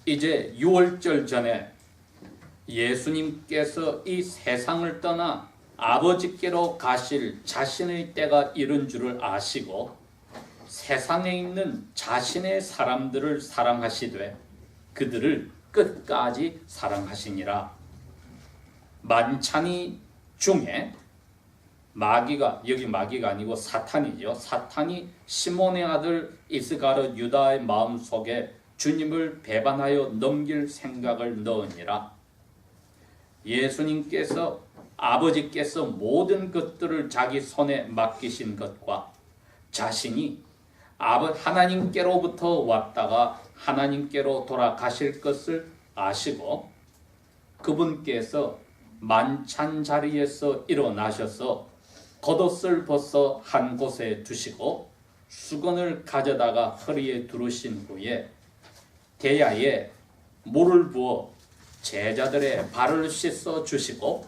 이제 6월절 전에 예수님께서 이 세상을 떠나 아버지께로 가실 자신의 때가 이른 줄을 아시고 세상에 있는 자신의 사람들을 사랑하시되 그들을 끝까지 사랑하시니라. 만찬이 중에 마귀가, 여기 마귀가 아니고 사탄이죠. 사탄이 시몬의 아들 이스가랴 유다의 마음속에 주님을 배반하여 넘길 생각을 넣으니라. 예수님께서 아버지께서 모든 것들을 자기 손에 맡기신 것과 자신이 하나님께로부터 왔다가 하나님께로 돌아가실 것을 아시고 그분께서 만찬 자리에서 일어나셔서 겉옷을 벗어 한 곳에 두시고 수건을 가져다가 허리에 두르신 후에 대야에 물을 부어 제자들의 발을 씻어 주시고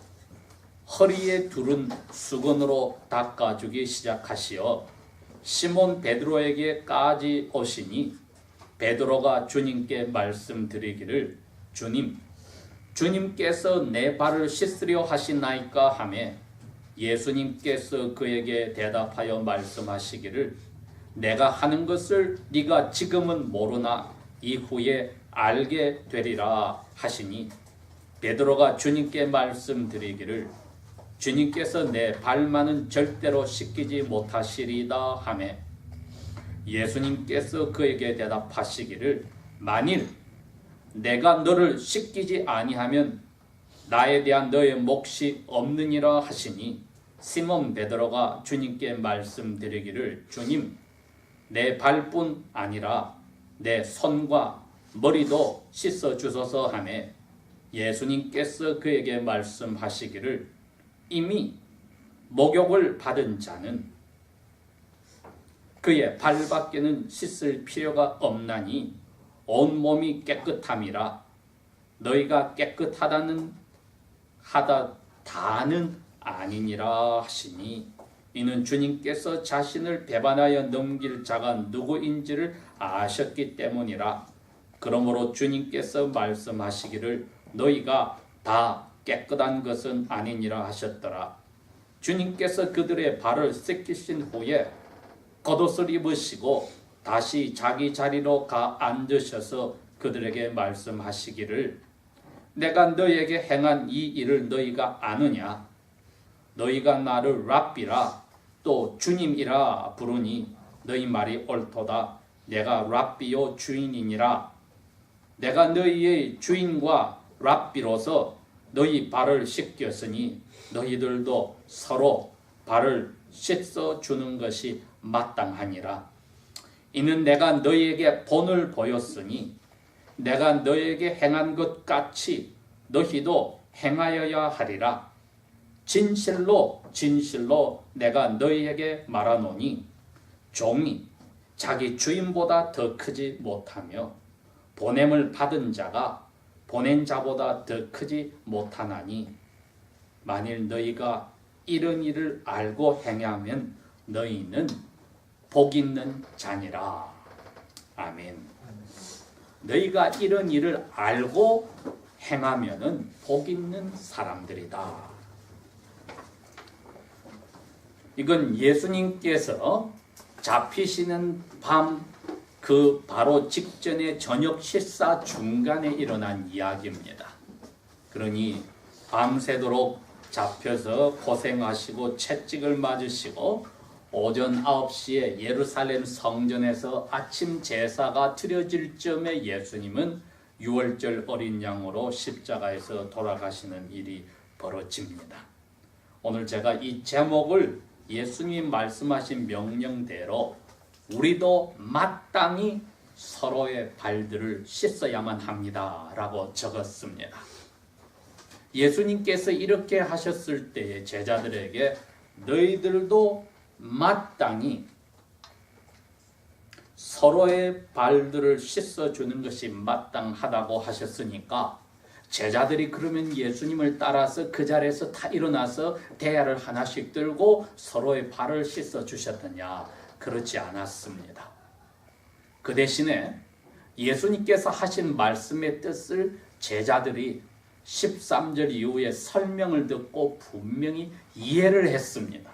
허리에 두른 수건으로 닦아주기 시작하시어 시몬 베드로에게까지 오시니 베드로가 주님께 말씀드리기를 주님께서 내 발을 씻으려 하시나이까 하매 예수님께서 그에게 대답하여 말씀하시기를 내가 하는 것을 네가 지금은 모르나 이후에 알게 되리라 하시니 베드로가 주님께 말씀드리기를 주님께서 내 발만은 절대로 씻기지 못하시리다 하매 예수님께서 그에게 대답하시기를 만일 내가 너를 씻기지 아니하면 나에 대한 너의 몫이 없느니라 하시니 시몬 베드로가 주님께 말씀드리기를 주님 내 발뿐 아니라 내 손과 머리도 씻어 주소서 하매 예수님께서 그에게 말씀하시기를 이미 목욕을 받은 자는 그의 발밖에는 씻을 필요가 없나니 온몸이 깨끗함이라 너희가 깨끗하다는 다는 아니니라 하시니 이는 주님께서 자신을 배반하여 넘길 자가 누구인지를 아셨기 때문이라. 그러므로 주님께서 말씀하시기를 너희가 다 깨끗한 것은 아니니라 하셨더라. 주님께서 그들의 발을 씻기신 후에 겉옷을 입으시고 다시 자기 자리로 앉으셔서 그들에게 말씀하시기를 내가 너희에게 행한 이 일을 너희가 아느냐? 너희가 나를 랍비라 또 주님이라 부르니 너희 말이 옳도다. 내가 랍비요 주인이니라. 내가 너희의 주인과 랍비로서 너희 발을 씻겼으니 너희들도 서로 발을 씻어 주는 것이 마땅하니라. 이는 내가 너희에게 본을 보였으니 내가 너희에게 행한 것 같이 너희도 행하여야 하리라. 진실로 진실로 내가 너희에게 말하노니 종이 자기 주인보다 더 크지 못하며 보냄을 받은 자가 보낸 자보다 더 크지 못하나니 만일 너희가 이런 일을 알고 행하면 너희는 복 있는 자니라. 아멘. 너희가 이런 일을 알고 행하면은 복 있는 사람들이다. 이건 예수님께서 잡히시는 밤 그 바로 직전에 저녁 식사 중간에 일어난 이야기입니다. 그러니 밤새도록 잡혀서 고생하시고 채찍을 맞으시고 오전 9시에 예루살렘 성전에서 아침 제사가 드려질 즈음에 예수님은 6월절 어린 양으로 십자가에서 돌아가시는 일이 벌어집니다. 오늘 제가 이 제목을 예수님 말씀하신 명령대로 우리도 마땅히 서로의 발들을 씻어야만 합니다 라고 적었습니다. 예수님께서 이렇게 하셨을 때에 제자들에게 너희들도 마땅히 서로의 발들을 씻어주는 것이 마땅하다고 하셨으니까 제자들이 그러면 예수님을 따라서 그 자리에서 다 일어나서 대야를 하나씩 들고 서로의 발을 씻어주셨느냐? 그렇지 않았습니다. 그 대신에 예수님께서 하신 말씀의 뜻을 제자들이 13절 이후에 설명을 듣고 분명히 이해를 했습니다.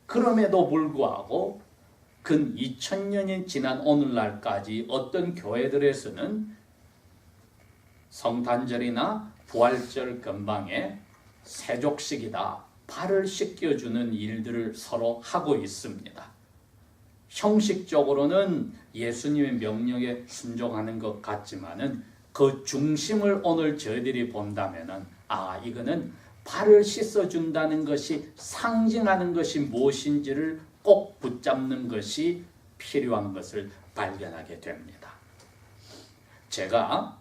그럼에도 불구하고 근 2000년이 지난 오늘날까지 어떤 교회들에서는 성탄절이나 부활절 근방에 세족식이다, 발을 씻겨주는 일들을 서로 하고 있습니다. 형식적으로는 예수님의 명령에 순종하는 것 같지만은 그 중심을 오늘 저희들이 본다면은 이거는 발을 씻어준다는 것이 상징하는 것이 무엇인지를 꼭 붙잡는 것이 필요한 것을 발견하게 됩니다. 제가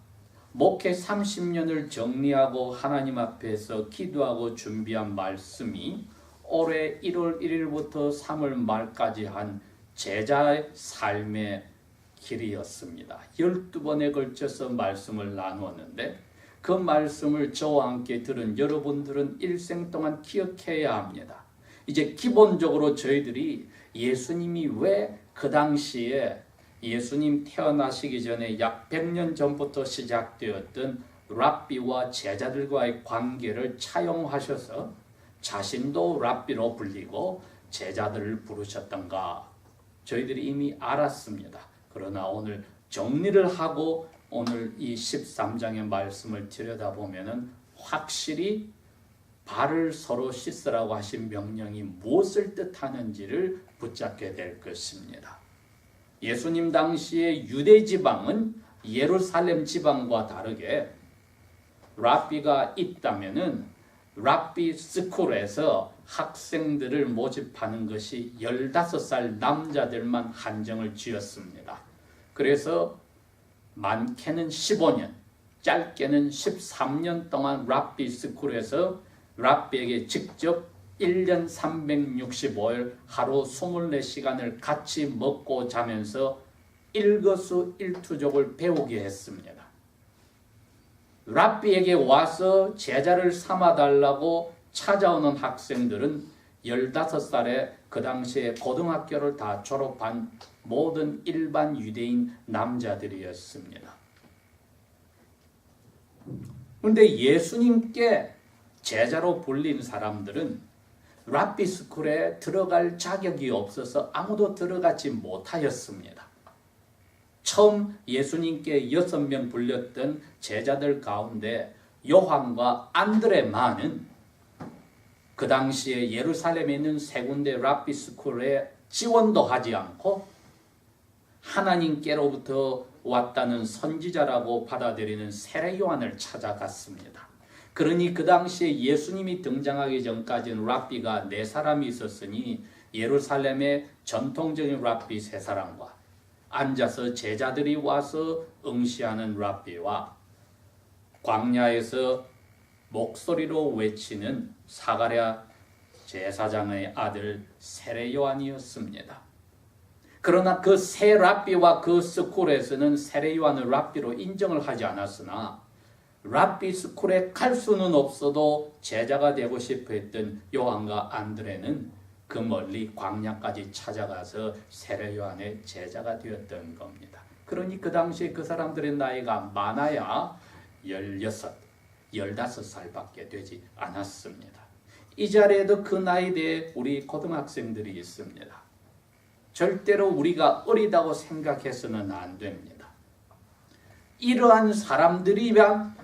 목회 30년을 정리하고 하나님 앞에서 기도하고 준비한 말씀이 올해 1월 1일부터 3월 말까지 한 제자의 삶의 길이었습니다. 12번에 걸쳐서 말씀을 나누었는데 그 말씀을 저와 함께 들은 여러분들은 일생 동안 기억해야 합니다. 이제 기본적으로 저희들이 예수님이 왜 그 당시에 예수님 태어나시기 전에 약 100년 전부터 시작되었던 랍비와 제자들과의 관계를 차용하셔서 자신도 랍비로 불리고 제자들을 부르셨던가 저희들이 이미 알았습니다. 그러나 오늘 정리를 하고 오늘 이 13장의 말씀을 들여다보면 확실히 발을 서로 씻으라고 하신 명령이 무엇을 뜻하는지를 붙잡게 될 것입니다. 예수님 당시의 유대 지방은 예루살렘 지방과 다르게 랍비가 있다면은 랍비 스쿨에서 학생들을 모집하는 것이 15살 남자들만 한정을 지었습니다. 그래서 많게는 15년, 짧게는 13년 동안 랍비 스쿨에서 랍비에게 직접 1년 365일 하루 24시간을 같이 먹고 자면서 일거수일투족을 배우게 했습니다. 랍비에게 와서 제자를 삼아달라고 찾아오는 학생들은 15살에 그 당시에 고등학교를 다 졸업한 모든 일반 유대인 남자들이었습니다. 그런데 예수님께 제자로 불린 사람들은 랍비 스쿨에 들어갈 자격이 없어서 아무도 들어가지 못하였습니다. 처음 예수님께 6명 불렸던 제자들 가운데 요한과 안드레만은 그 당시에 예루살렘에 있는 세 군데 랍비 스쿨에 지원도 하지 않고 하나님께로부터 왔다는 선지자라고 받아들이는 세례 요한을 찾아갔습니다. 그러니 그 당시에 예수님이 등장하기 전까지는 랍비가 4사람이 있었으니 예루살렘의 전통적인 랍비 3사람과 앉아서 제자들이 와서 응시하는 랍비와 광야에서 목소리로 외치는 사가랴 제사장의 아들 세례 요한이었습니다. 그러나 그 세 랍비와 그 스쿨에서는 세례 요한을 랍비로 인정을 하지 않았으나 랍비 스쿨에 갈 수는 없어도 제자가 되고 싶어 했던 요한과 안드레는 그 멀리 광야까지 찾아가서 세례 요한의 제자가 되었던 겁니다. 그러니 그 당시에 그 사람들의 나이가 많아야 16, 15살밖에 되지 않았습니다. 이 자리에도 그 나이대에 우리 고등학생들이 있습니다. 절대로 우리가 어리다고 생각해서는 안 됩니다. 이러한 사람들이면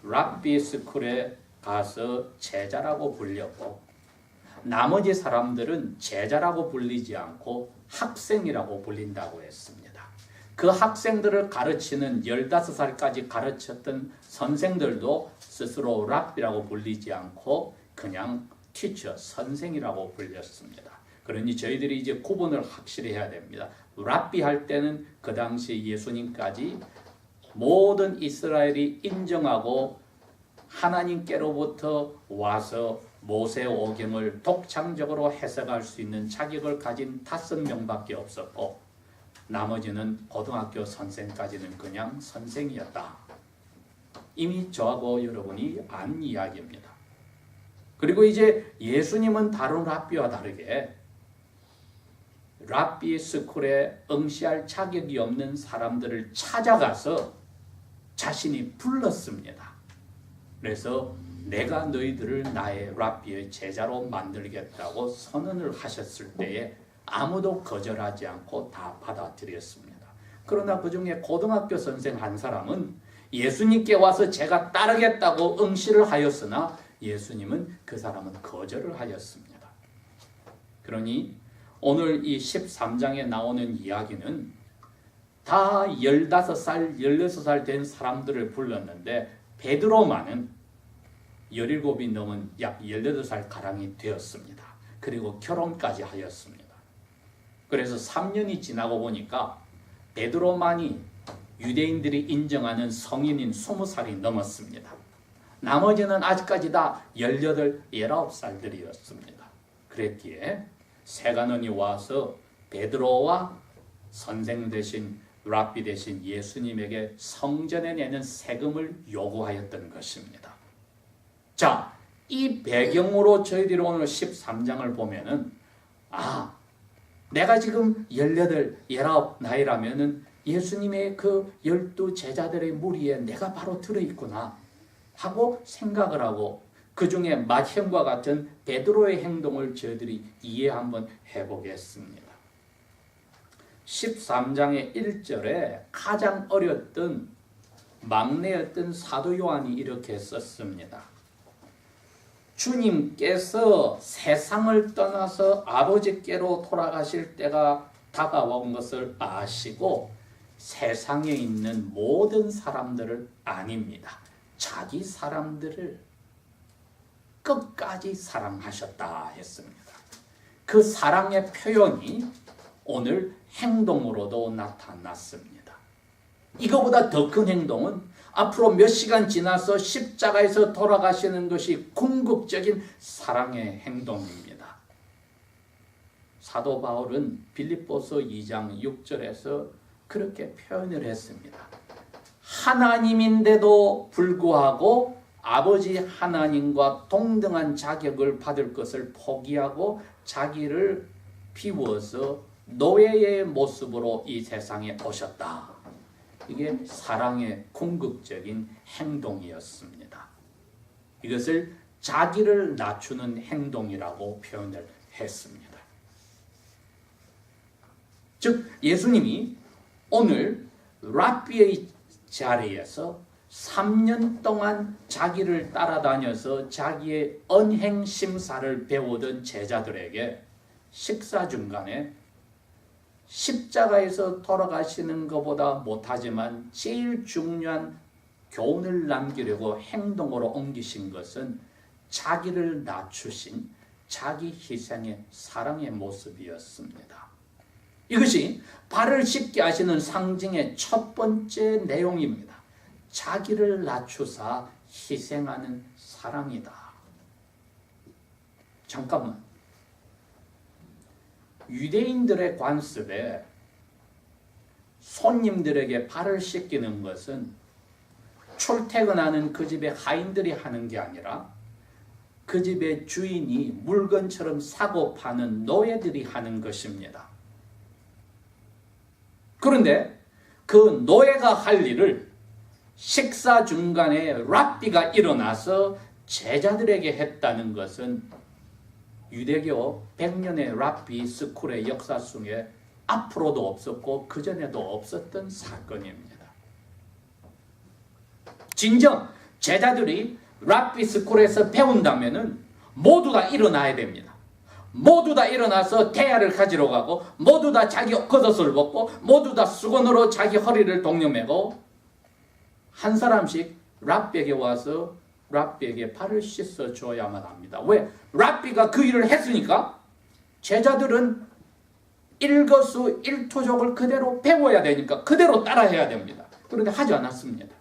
랍비 스쿨에 가서 제자라고 불렸고 나머지 사람들은 제자라고 불리지 않고 학생이라고 불린다고 했습니다. 그 학생들을 가르치는 15살까지 가르쳤던 선생들도 스스로 랍비라고 불리지 않고 그냥 티처, 선생이라고 불렸습니다. 그러니 저희들이 이제 구분을 확실히 해야 됩니다. 랍비 할 때는 그 당시 예수님까지 모든 이스라엘이 인정하고 하나님께로부터 와서 모세오경을 독창적으로 해석할 수 있는 자격을 가진 5명밖에 없었고 나머지는 고등학교 선생까지는 그냥 선생이었다. 이미 저하고 여러분이 안 이야기입니다. 그리고 이제 예수님은 다른 랍비와 다르게 랍비 스쿨에 응시할 자격이 없는 사람들을 찾아가서 자신이 불렀습니다. 그래서 내가 너희들을 나의 랍비의 제자로 만들겠다고 선언을 하셨을 때에 아무도 거절하지 않고 다 받아들였습니다. 그러나 그 중에 고등학교 선생 한 사람은 예수님께 와서 제가 따르겠다고 응시를 하였으나 예수님은 그 사람은 거절을 하였습니다. 그러니 오늘 이 13장에 나오는 이야기는 다 15살, 16살 된 사람들을 불렀는데 베드로만은 17이 넘은 약 18살 가량이 되었습니다. 그리고 결혼까지 하였습니다. 그래서 3년이 지나고 보니까 베드로만이 유대인들이 인정하는 성인인 20살이 넘었습니다. 나머지는 아직까지 다 18, 19살들이었습니다. 그랬기에 세간원이 와서 베드로와 선생 대신 랍비 대신 예수님에게 성전에 내는 세금을 요구하였던 것입니다. 자, 이 배경으로 저희들이 오늘 13장을 보면은 내가 지금 18, 19 나이라면은 예수님의 그 12 제자들의 무리에 내가 바로 들어있구나 하고 생각을 하고 그 중에 맏형과 같은 베드로의 행동을 저희들이 이해 한번 해보겠습니다. 13장의 1절에 가장 어렸던 막내였던 사도 요한이 이렇게 썼습니다. 주님께서 세상을 떠나서 아버지께로 돌아가실 때가 다가온 것을 아시고 세상에 있는 모든 사람들을 아닙니다. 자기 사람들을 끝까지 사랑하셨다 했습니다. 그 사랑의 표현이 오늘 행동으로도 나타났습니다. 이거보다 더 큰 행동은 앞으로 몇 시간 지나서 십자가에서 돌아가시는 것이 궁극적인 사랑의 행동입니다. 사도 바울은 빌립보서 2장 6절에서 그렇게 표현을 했습니다. 하나님인데도 불구하고 아버지 하나님과 동등한 자격을 받을 것을 포기하고 자기를 비워서 노예의 모습으로 이 세상에 오셨다. 이게 사랑의 궁극적인 행동이었습니다. 이것을 자기를 낮추는 행동이라고 표현을 했습니다. 즉 예수님이 오늘 랍비의 자리에서 3년 동안 자기를 따라다녀서 자기의 언행 심사를 배우던 제자들에게 식사 중간에 십자가에서 돌아가시는 것보다 못하지만 제일 중요한 교훈을 남기려고 행동으로 옮기신 것은 자기를 낮추신 자기 희생의 사랑의 모습이었습니다. 이것이 발을 씻게 하시는 상징의 첫 번째 내용입니다. 자기를 낮추사 희생하는 사랑이다. 잠깐만. 유대인들의 관습에 손님들에게 발을 씻기는 것은 출퇴근하는 그 집의 하인들이 하는 게 아니라 그 집의 주인이 물건처럼 사고 파는 노예들이 하는 것입니다. 그런데 그 노예가 할 일을 식사 중간에 랍비가 일어나서 제자들에게 했다는 것은 유대교 100년의 랍비 스쿨의 역사 속에 앞으로도 없었고 그전에도 없었던 사건입니다. 진정 제자들이 랍비 스쿨에서 배운다면은 모두 다 일어나야 됩니다. 모두 다 일어나서 대야를 가지러 가고 모두 다 자기 겉옷을 벗고 모두 다 수건으로 자기 허리를 동여매고 한 사람씩 랍비에게 와서 랍비에게 발을 씻어 줘야만 합니다. 왜? 랍비가 그 일을 했으니까 제자들은 일거수일투족을 그대로 배워야 되니까 그대로 따라해야 됩니다. 그런데 하지 않았습니다.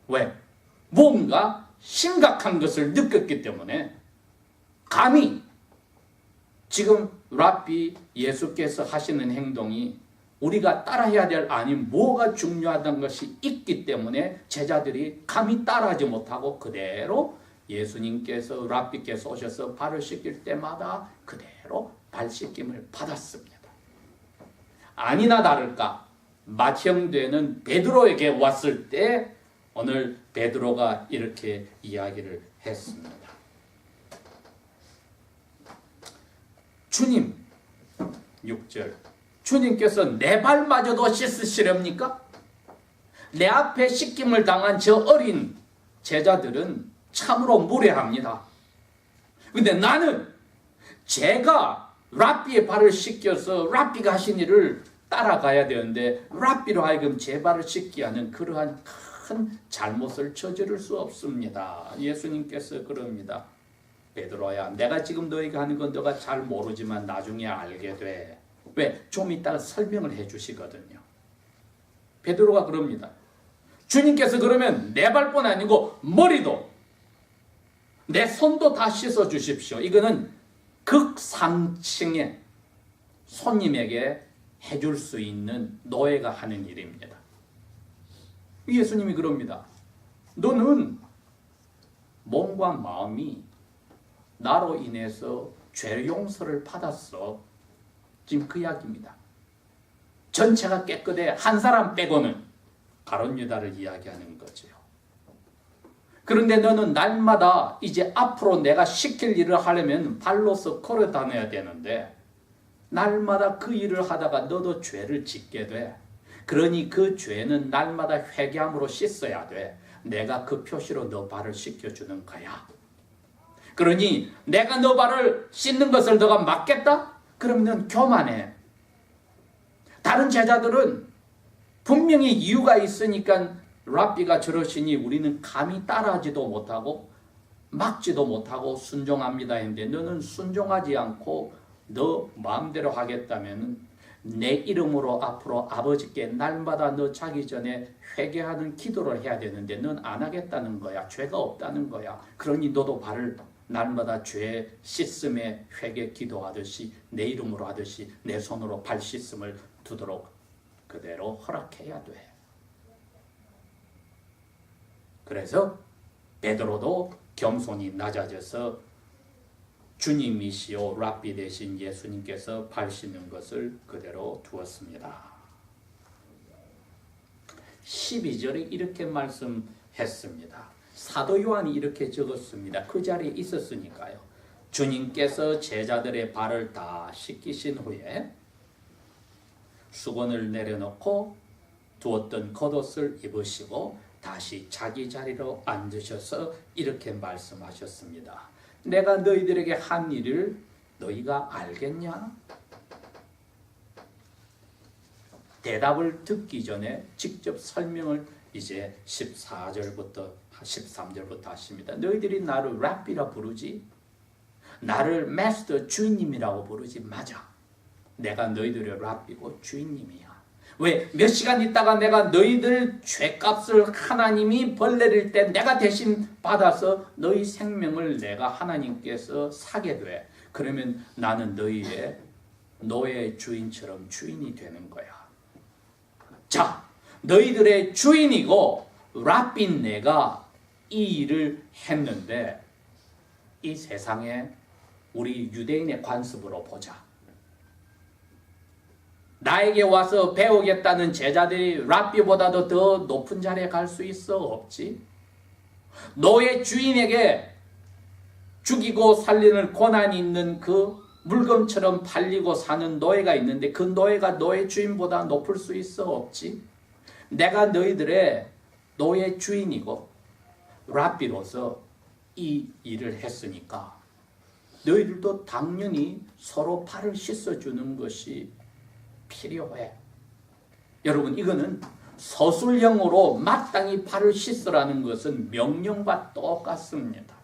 왜? 뭔가 심각한 것을 느꼈기 때문에 감히 지금 랍비 예수께서 하시는 행동이 우리가 따라해야 될 아닌 뭐가 중요하다는 것이 있기 때문에 제자들이 감히 따라하지 못하고 그대로 예수님께서 랍비께서 오셔서 발을 씻길 때마다 그대로 발 씻김을 받았습니다. 아니나 다를까 맏형되는 베드로에게 왔을 때 오늘 베드로가 이렇게 이야기를 했습니다. 주님, 6절, 주님께서 내 발마저도 씻으시렵니까? 내 앞에 씻김을 당한 저 어린 제자들은 참으로 무례합니다. 근데 나는 제가 랍비의 발을 씻겨서 랍비가 하신 일을 따라가야 되는데 랍비로 하여금 제 발을 씻게 하는 그러한 큰 잘못을 저지를 수 없습니다. 예수님께서 그럽니다. 베드로야, 내가 지금 너희가 하는 건 너가 잘 모르지만 나중에 알게 돼. 왜? 좀 이따가 설명을 해 주시거든요. 베드로가 그럽니다. 주님께서 그러면 내 발뿐 아니고 머리도 내 손도 다 씻어 주십시오. 이거는 극상층의 손님에게 해줄 수 있는 노예가 하는 일입니다. 예수님이 그럽니다. 너는 몸과 마음이 나로 인해서 죄 용서를 받았어. 지금 그 이야기입니다. 전체가 깨끗해. 한 사람 빼고는. 가룟 유다를 이야기하는 거죠. 그런데 너는 날마다 이제 앞으로 내가 시킬 일을 하려면 발로서 걸어 다녀야 되는데 날마다 그 일을 하다가 너도 죄를 짓게 돼. 그러니 그 죄는 날마다 회개함으로 씻어야 돼. 내가 그 표시로 너 발을 씻겨주는 거야. 그러니 내가 너 발을 씻는 것을 너가 막겠다? 그럼 넌 교만해. 다른 제자들은 분명히 이유가 있으니까 랍비가 저러시니 우리는 감히 따라하지도 못하고 막지도 못하고 순종합니다 했는데 너는 순종하지 않고 너 마음대로 하겠다면 내 이름으로 앞으로 아버지께 날마다 너 자기 전에 회개하는 기도를 해야 되는데 넌 안 하겠다는 거야. 죄가 없다는 거야. 그러니 너도 발을 날마다 죄 씻음에 회개 기도하듯이 내 이름으로 하듯이 내 손으로 발 씻음을 두도록 그대로 허락해야 돼. 그래서 베드로도 겸손히 낮아져서 주님이시오 랍비 대신 예수님께서 발 씻는 것을 그대로 두었습니다. 12절에 이렇게 말씀했습니다. 사도 요한이 이렇게 적었습니다. 그 자리에 있었으니까요. 주님께서 제자들의 발을 다 씻기신 후에 수건을 내려놓고 두었던 겉옷을 입으시고 다시 자기 자리로 앉으셔서 이렇게 말씀하셨습니다. 내가 너희들에게 한 일을 너희가 알겠냐? 대답을 듣기 전에 직접 설명을 이제 14절부터 13절부터 하십니다. 너희들이 나를 랍비라 부르지? 나를 마스터 주인님이라고 부르지? 맞아. 내가 너희들의 랍비고 주인님이야. 왜? 몇 시간 있다가 내가 너희들 죄값을 하나님이 벌 내릴 때 내가 대신 받아서 너희 생명을 내가 하나님께서 사게 돼. 그러면 나는 너희의 노예 주인처럼 주인이 되는 거야. 자, 너희들의 주인이고 랍비인 내가 이 일을 했는데 이 세상에 우리 유대인의 관습으로 보자. 나에게 와서 배우겠다는 제자들이 랍비보다도 더 높은 자리에 갈 수 있어? 없지. 너의 주인에게 죽이고 살리는 권한이 있는 그 물건처럼 팔리고 사는 노예가 있는데 그 노예가 너의 주인보다 높을 수 있어? 없지. 내가 너희들의 노예 주인이고 랍비로서 이 일을 했으니까 너희들도 당연히 서로 발을 씻어주는 것이 필요해. 여러분, 이거는 서술형으로 마땅히 발을 씻으라는 것은 명령과 똑같습니다.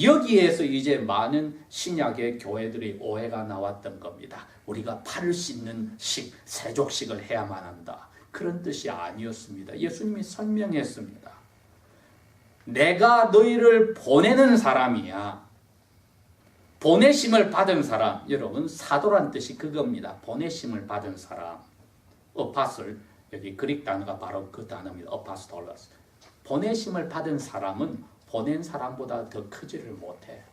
여기에서 이제 많은 신약의 교회들이 오해가 나왔던 겁니다. 우리가 발을 씻는 식, 세족식을 해야만 한다. 그런 뜻이 아니었습니다. 예수님이 설명했습니다. 내가 너희를 보내는 사람이야. 보내심을 받은 사람, 여러분 사도란 뜻이 그겁니다. 보내심을 받은 사람, 어파슬, 여기 그릭 단어가 바로 그 단어입니다. 어파스톨러스. 보내심을 받은 사람은 보낸 사람보다 더 크지를 못해.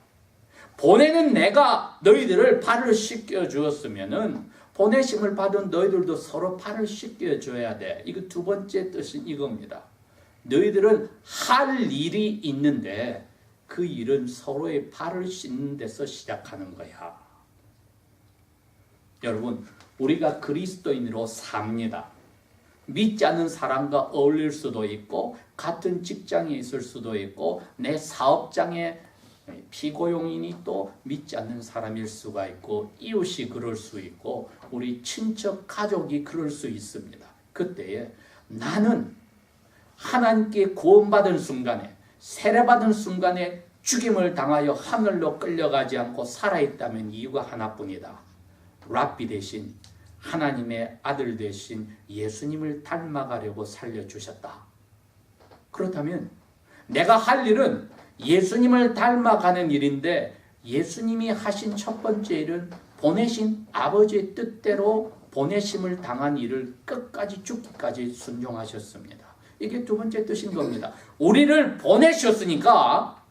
보내는 내가 너희들을 발을 씻겨 주었으면은 보내심을 받은 너희들도 서로 발을 씻겨 줘야 돼. 이거 두 번째 뜻은 이겁니다. 너희들은 할 일이 있는데 그 일은 서로의 발을 씻는 데서 시작하는 거야. 여러분, 우리가 그리스도인으로 삽니다. 믿지 않는 사람과 어울릴 수도 있고 같은 직장에 있을 수도 있고 내 사업장에 피고용인이 또 믿지 않는 사람일 수가 있고 이웃이 그럴 수 있고 우리 친척 가족이 그럴 수 있습니다. 그때에 나는 하나님께 구원받은 순간에 세례받은 순간에 죽임을 당하여 하늘로 끌려가지 않고 살아있다면 이유가 하나뿐이다. 랍비 대신 하나님의 아들 대신 예수님을 닮아가려고 살려주셨다. 그렇다면 내가 할 일은 예수님을 닮아가는 일인데 예수님이 하신 첫 번째 일은 보내신 아버지의 뜻대로 보내심을 당한 일을 끝까지 죽기까지 순종하셨습니다. 이게 두 번째 뜻인 겁니다. 우리를 보내셨으니까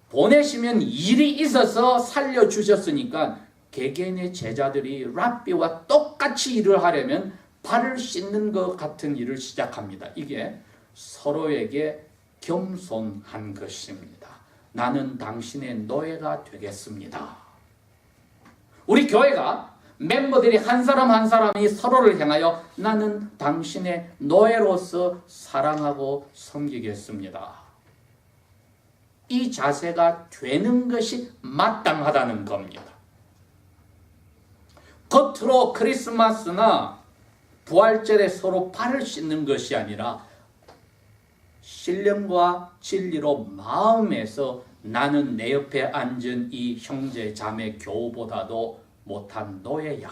보내시면 일이 있어서 살려주셨으니까 개개인의 제자들이 랍비와 똑같이 일을 하려면 발을 씻는 것 같은 일을 시작합니다. 이게 서로에게 겸손한 것입니다. 나는 당신의 노예가 되겠습니다. 우리 교회가 멤버들이 한 사람 한 사람이 서로를 향하여 나는 당신의 노예로서 사랑하고 섬기겠습니다. 이 자세가 되는 것이 마땅하다는 겁니다. 겉으로 크리스마스나 부활절에 서로 발을 씻는 것이 아니라 신령과 진리로 마음에서 나는 내 옆에 앉은 이 형제 자매 교우보다도 못한 노예야.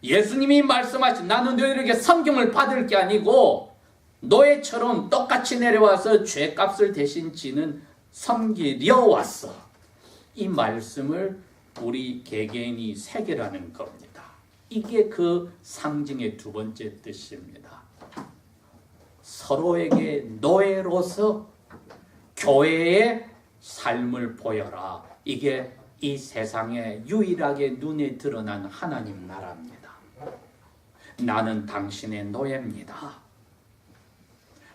예수님이 말씀하신 나는 너희에게 성경을 받을 게 아니고 노예처럼 똑같이 내려와서 죄값을 대신 지는 섬기려 왔어. 이 말씀을 우리 개개인이 새기라는 겁니다. 이게 그 상징의 두 번째 뜻입니다. 서로에게 노예로서 교회의 삶을 보여라. 이게 이 세상에 유일하게 눈에 드러난 하나님 나라입니다. 나는 당신의 노예입니다.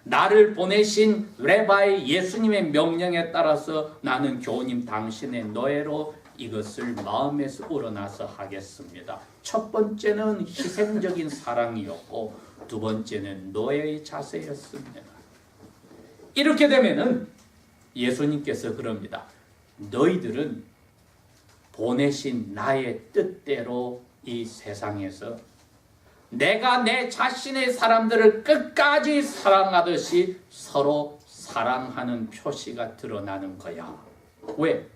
나를 보내신 레바이 예수님의 명령에 따라서 나는 교우님 당신의 노예로 이것을 마음에서 우러나서 하겠습니다. 첫 번째는 희생적인 사랑이었고 두 번째는 노예의 자세였습니다. 이렇게 되면은 예수님께서 그럽니다. 너희들은 보내신 나의 뜻대로 이 세상에서 내가 내 자신의 사람들을 끝까지 사랑하듯이 서로 사랑하는 표시가 드러나는 거야. 왜?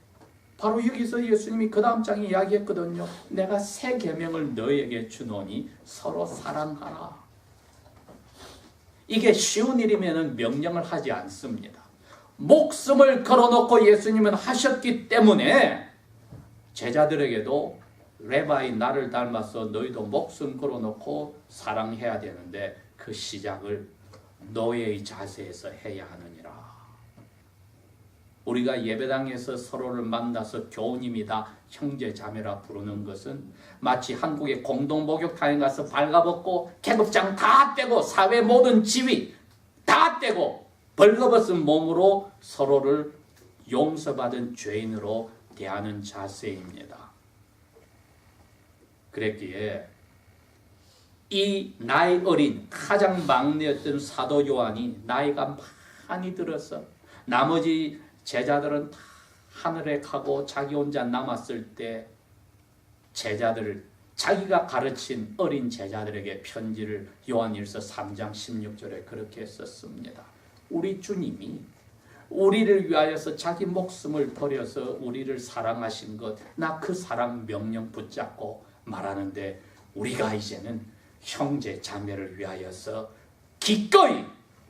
바로 여기서 예수님이 그 다음 장에 이야기했거든요. 내가 새 계명을 너희에게 주노니 서로 사랑하라. 이게 쉬운 일이면 명령을 하지 않습니다. 목숨을 걸어놓고 예수님은 하셨기 때문에 제자들에게도 레바이 나를 닮아서 너희도 목숨 걸어놓고 사랑해야 되는데 그 시작을 노예의 자세에서 해야 하느니라. 우리가 예배당에서 서로를 만나서 교우님이다 형제 자매라 부르는 것은 마치 한국의 공동목욕탕에 가서 발가벗고 계급장 다 떼고 사회 모든 지위 다 떼고 벌거벗은 몸으로 서로를 용서받은 죄인으로 대하는 자세입니다. 그랬기에 이 나이 어린 가장 막내였던 사도 요한이 나이가 많이 들어서 나머지 제자들은 다 하늘에 가고 자기 혼자 남았을 때 제자들 자기가 가르친 어린 제자들에게 편지를 요한일서 3장 16절에 그렇게 썼습니다. 우리 주님이 우리를 위하여서 자기 목숨을 버려서 우리를 사랑하신 것, 나 그 사랑 명령 붙잡고 말하는데 우리가 이제는 형제 자매를 위하여서 기꺼이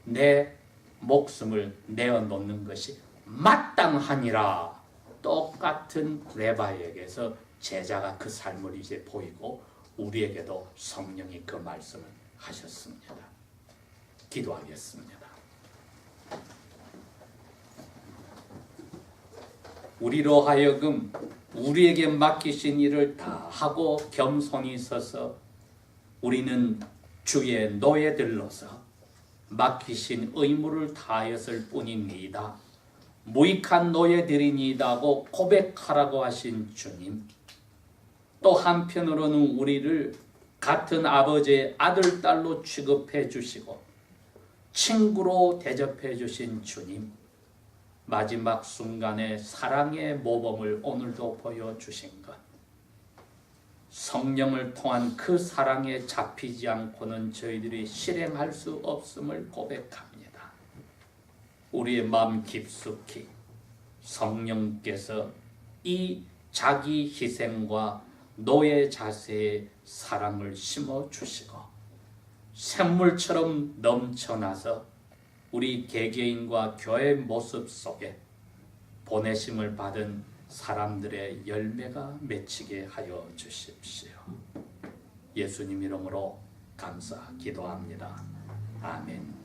내 목숨을 내어놓는 것이 마땅하니라. 똑같은 레바이에게서 제자가 그 삶을 이제 보이고 우리에게도 성령이 그 말씀을 하셨습니다. 기도하겠습니다. 우리로 하여금 우리에게 맡기신 일을 다 하고 겸손히 서서 우리는 주의 노예들로서 맡기신 의무를 다하였을 뿐입니다. 무익한 노예들이니다고 고백하라고 하신 주님, 또 한편으로는 우리를 같은 아버지의 아들, 딸로 취급해 주시고 친구로 대접해 주신 주님, 마지막 순간에 사랑의 모범을 오늘도 보여주신 것, 성령을 통한 그 사랑에 잡히지 않고는 저희들이 실행할 수 없음을 고백합니다. 우리의 마음 깊숙이 성령께서 이 자기 희생과 노예 자세의 사랑을 심어주시고 샘물처럼 넘쳐나서 우리 개개인과 교회 모습 속에 보내심을 받은 사람들의 열매가 맺히게 하여 주십시오. 예수님 이름으로 감사 기도합니다. 아멘.